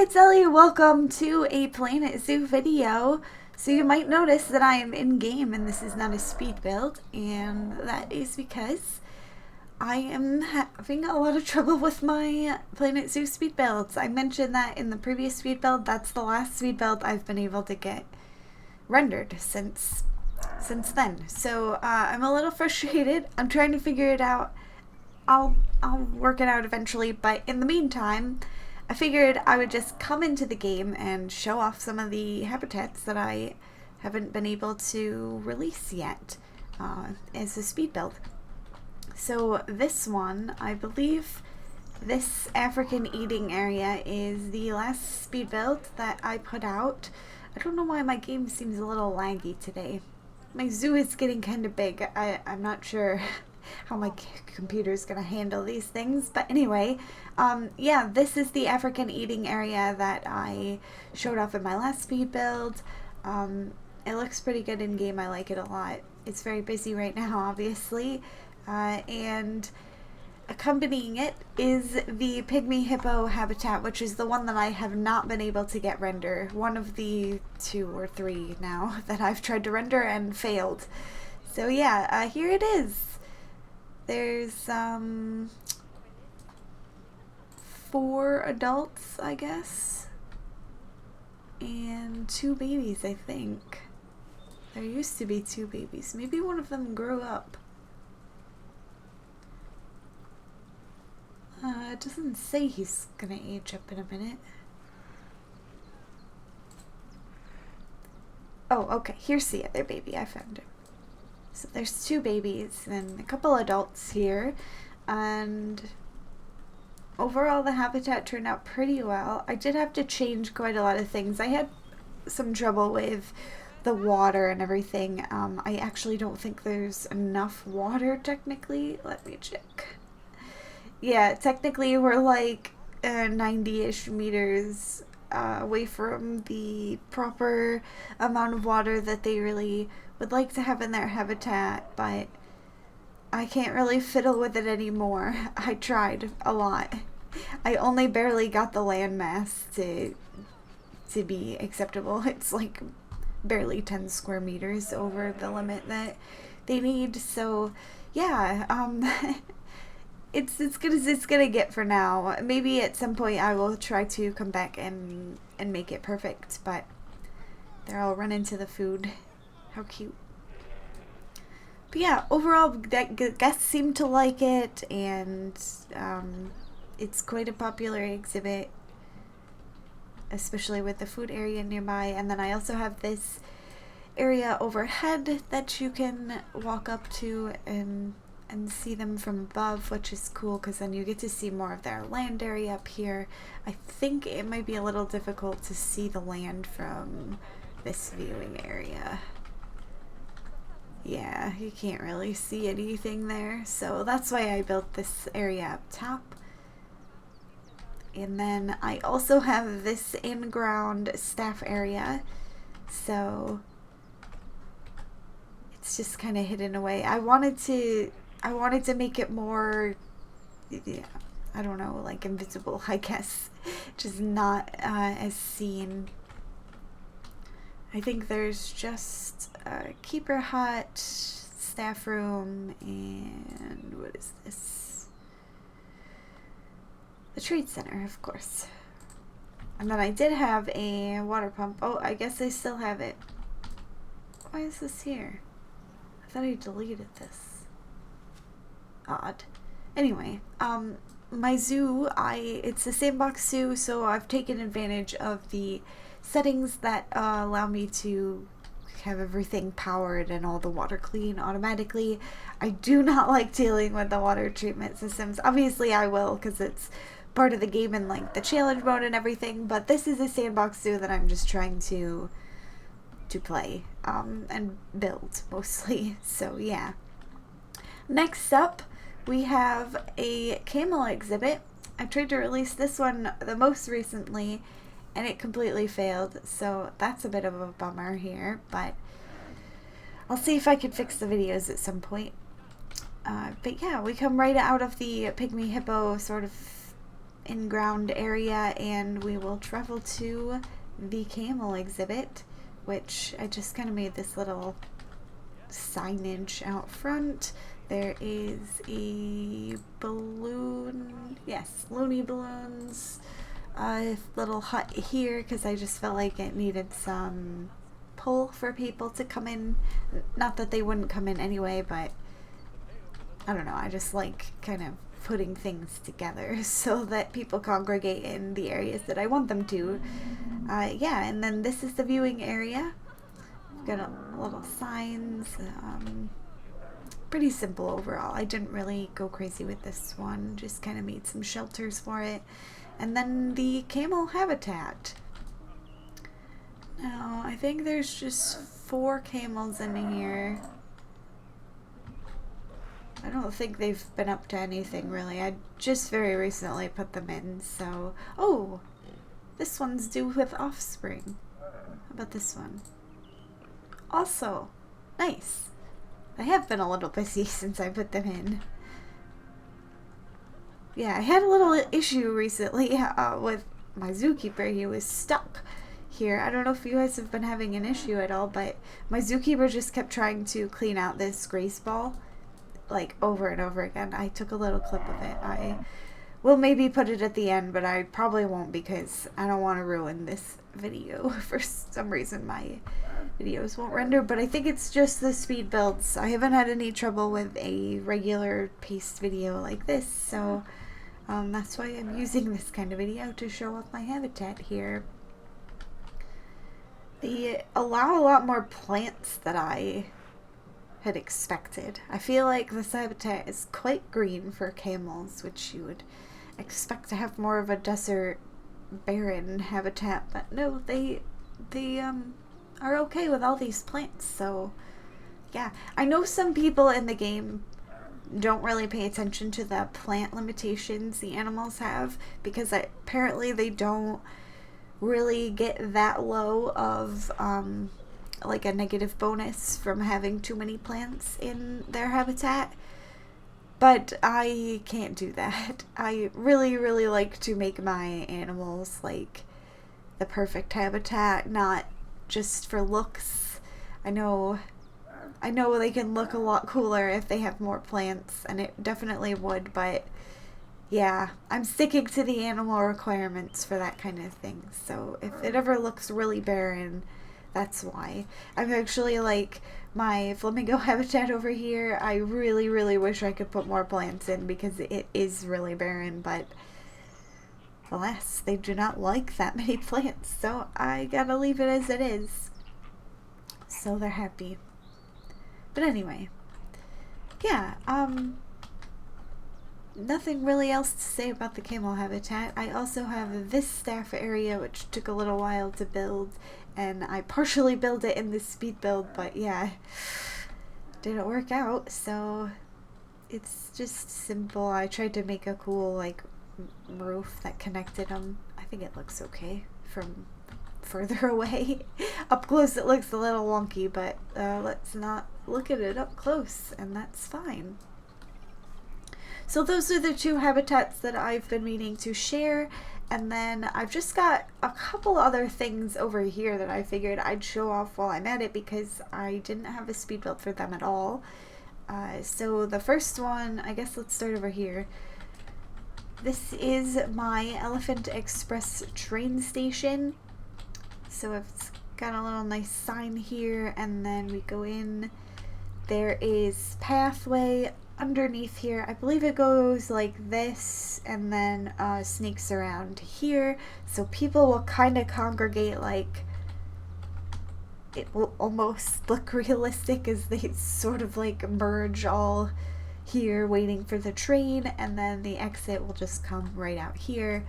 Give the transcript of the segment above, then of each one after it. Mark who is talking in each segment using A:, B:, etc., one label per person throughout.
A: Hey, it's Ellie. Welcome to a Planet Zoo video. So you might notice that I am in game and this is not a speed build, and that is because I am having a lot of trouble with my Planet Zoo speed builds. I mentioned that in the previous speed build. That's the last speed build I've been able to get rendered since then. So I'm a little frustrated. I'm trying to figure it out. I'll work it out eventually, but in the meantime, I figured I would just come into the game and show off some of the habitats that I haven't been able to release yet as a speed build. So this one, I believe this African eating area is the last speed build that I put out. I don't know why my game seems a little laggy today. My zoo is getting kind of big. I'm not sure how my computer's gonna handle these things, but anyway, yeah, this is the African eating area that I showed off in my last speed build. It looks pretty good in game. I like it a lot. It's very busy right now, obviously, and accompanying it is the Pygmy Hippo habitat, which is the one that I have not been able to get render. One of the 2 or 3 now that I've tried to render and failed. So yeah, here it is. There's 4 adults, I guess, and 2 babies, I think. There used to be 2 babies. Maybe one of them grew up. It doesn't say he's gonna age up in a minute. Oh, okay, here's the other baby. I found him. So there's 2 babies and a couple adults here, and overall the habitat turned out pretty well. I did have to change quite a lot of things. I had some trouble with the water and everything. I actually don't think there's enough water technically. Let me check. Yeah, technically we're like 90-ish meters away from the proper amount of water that they really would like to have in their habitat, but I can't really fiddle with it anymore. I tried a lot. I only barely got the landmass to be acceptable. It's like barely 10 square meters over the limit that they need. So yeah, it's good as it's gonna get for now. Maybe at some point I will try to come back and make it perfect, but they're all running to the food. How cute. But yeah, overall, guests seem to like it, and it's quite a popular exhibit, especially with the food area nearby. And then I also have this area overhead that you can walk up to and see them from above, which is cool because then you get to see more of their land area up here. I think it might be a little difficult to see the land from this viewing area. Yeah, you can't really see anything there, so that's why I built this area up top. And then I also have this in-ground staff area, so it's just kind of hidden away. I wanted to make it more, yeah, I don't know, like invisible, I guess, just not as seen. I think there's just a keeper hut, staff room, and what is this? The trade center, of course. And then I did have a water pump. Oh, I guess I still have it. Why is this here? I thought I deleted this. Odd. Anyway, my zoo, it's a Sandbox zoo, so I've taken advantage of the settings that allow me to have everything powered and all the water clean automatically. I do not like dealing with the water treatment systems. Obviously I will, because it's part of the game and like the challenge mode and everything, but this is a Sandbox zoo that I'm just trying to play and build mostly. So yeah. Next up, we have a Camel Exhibit. I tried to release this one the most recently, and it completely failed, so that's a bit of a bummer here, but I'll see if I can fix the videos at some point. But yeah, we come right out of the Pygmy Hippo sort of in-ground area, and we will travel to the Camel Exhibit, which I just kind of made this little signage out front. There is a balloon, yes, loony balloons, little hut here because I just felt like it needed some pull for people to come in. Not that they wouldn't come in anyway, but I don't know, I just like kind of putting things together so that people congregate in the areas that I want them to. Yeah, and then this is the viewing area. We've got little signs. Pretty simple overall. I didn't really go crazy with this one, just kind of made some shelters for it. And then the camel habitat. Now, I think there's just 4 camels in here. I don't think they've been up to anything really. I just very recently put them in, so... Oh! This one's due with offspring. How about this one? Also, nice. I have been a little busy since I put them in. Yeah, I had a little issue recently with my zookeeper. He was stuck here. I don't know if you guys have been having an issue at all, but my zookeeper just kept trying to clean out this grace ball, like, over and over again. I took a little clip of it. I will maybe put it at the end, but I probably won't because I don't want to ruin this video. For some reason, my videos won't render, but I think it's just the speed builds. I haven't had any trouble with a regular paced video like this, so that's why I'm using this kind of video to show off my habitat here. They allow a lot more plants than I had expected. I feel like this habitat is quite green for camels, which you would expect to have more of a desert, barren habitat, but no, they are okay with all these plants. So yeah, I know some people in the game don't really pay attention to the plant limitations the animals have, because apparently they don't really get that low of like a negative bonus from having too many plants in their habitat. But I can't do that. I really, really like to make my animals like the perfect habitat, not just for looks. I know they can look a lot cooler if they have more plants, and it definitely would, but yeah, I'm sticking to the animal requirements for that kind of thing. So if it ever looks really barren, that's why. I'm actually like my flamingo habitat over here. I really, really wish I could put more plants in because it is really barren, but alas, they do not like that many plants, so I gotta leave it as it is. So they're happy. But anyway, yeah, nothing really else to say about the camel habitat. I also have this staff area, which took a little while to build, and I partially built it in this speed build, but yeah, didn't work out, so it's just simple. I tried to make a cool, like, roof that connected them. I think it looks okay from further away. Up close it looks a little wonky, but let's not look at it up close, and that's fine. So those are the 2 habitats that I've been meaning to share, and then I've just got a couple other things over here that I figured I'd show off while I'm at it because I didn't have a speed build for them at all. So the first one, I guess let's start over here. This is my Elephant Express train station. So it's got a little nice sign here, and then we go in. There is pathway underneath here. I believe it goes like this and then sneaks around here, so people will kind of congregate, like it will almost look realistic as they sort of like merge all here waiting for the train, and then the exit will just come right out here.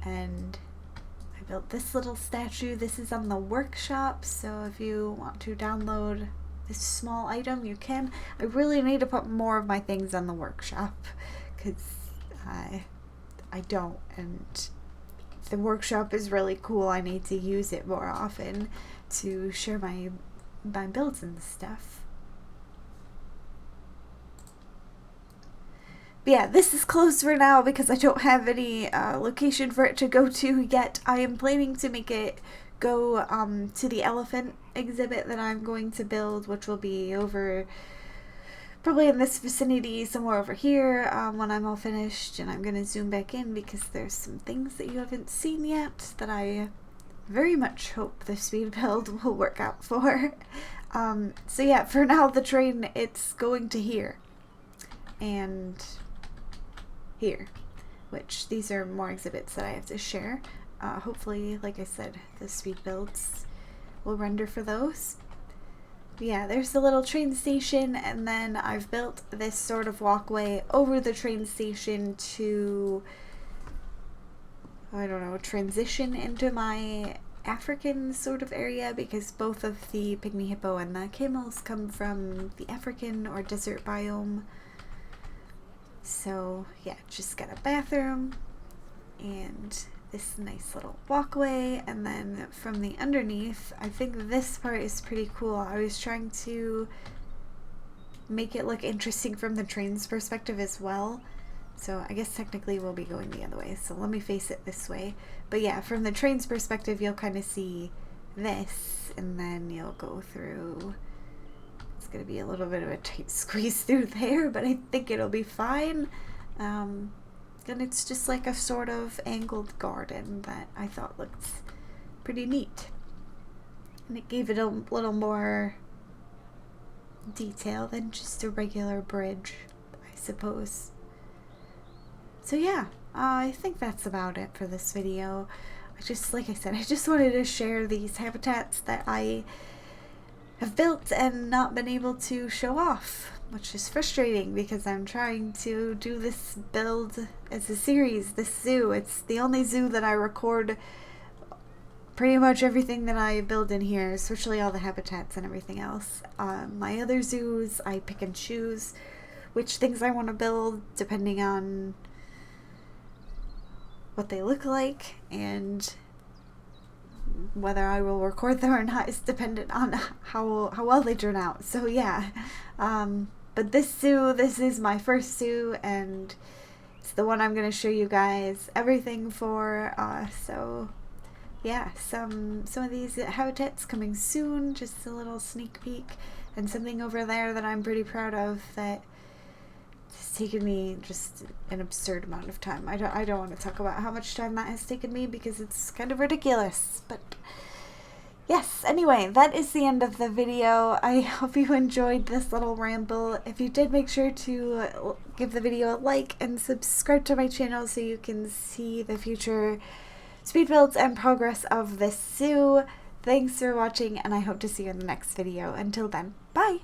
A: And I built this little statue. This is on the workshop, so if you want to download this small item, you can. I really need to put more of my things on the workshop because I don't, and the workshop is really cool. I need to use it more often to share my builds and stuff. But yeah, this is closed for now because I don't have any location for it to go to yet. I am planning to make it go to the elephant exhibit that I'm going to build, which will be over probably in this vicinity, somewhere over here, when I'm all finished. And I'm going to zoom back in because there's some things that you haven't seen yet that I very much hope the speed build will work out for. So yeah, for now the train, it's going to here and here, which these are more exhibits that I have to share. Hopefully, like I said, the speed builds will render for those. But yeah, there's the little train station, and then I've built this sort of walkway over the train station to, I don't know, transition into my African sort of area, because both of the Pygmy Hippo and the Camels come from the African or desert biome. So yeah, just got a bathroom and this nice little walkway, and then from the underneath, I think this part is pretty cool. I was trying to make it look interesting from the train's perspective as well. So I guess technically we'll be going the other way, so let me face it this way. But yeah, from the train's perspective, you'll kind of see this, and then you'll go through. It's going to be a little bit of a tight squeeze through there, but I think it'll be fine. And it's just like a sort of angled garden that I thought looked pretty neat. And it gave it a little more detail than just a regular bridge, I suppose. So yeah, I think that's about it for this video. Like I said, I just wanted to share these habitats that I have built and not been able to show off, which is frustrating because I'm trying to do this build as a series, this zoo. It's the only zoo that I record pretty much everything that I build in here, especially all the habitats and everything else. My other zoos, I pick and choose which things I want to build depending on what they look like, and whether I will record them or not is dependent on how well they turn out. So yeah, but this zoo, this is my first zoo, and it's the one I'm going to show you guys everything for. So yeah, some of these habitats coming soon, just a little sneak peek, and something over there that I'm pretty proud of that has taken me just an absurd amount of time. I don't want to talk about how much time that has taken me because it's kind of ridiculous, but yes, anyway, that is the end of the video. I hope you enjoyed this little ramble. If you did, make sure to give the video a like and subscribe to my channel so you can see the future speed builds and progress of this zoo. Thanks for watching, and I hope to see you in the next video. Until then, bye!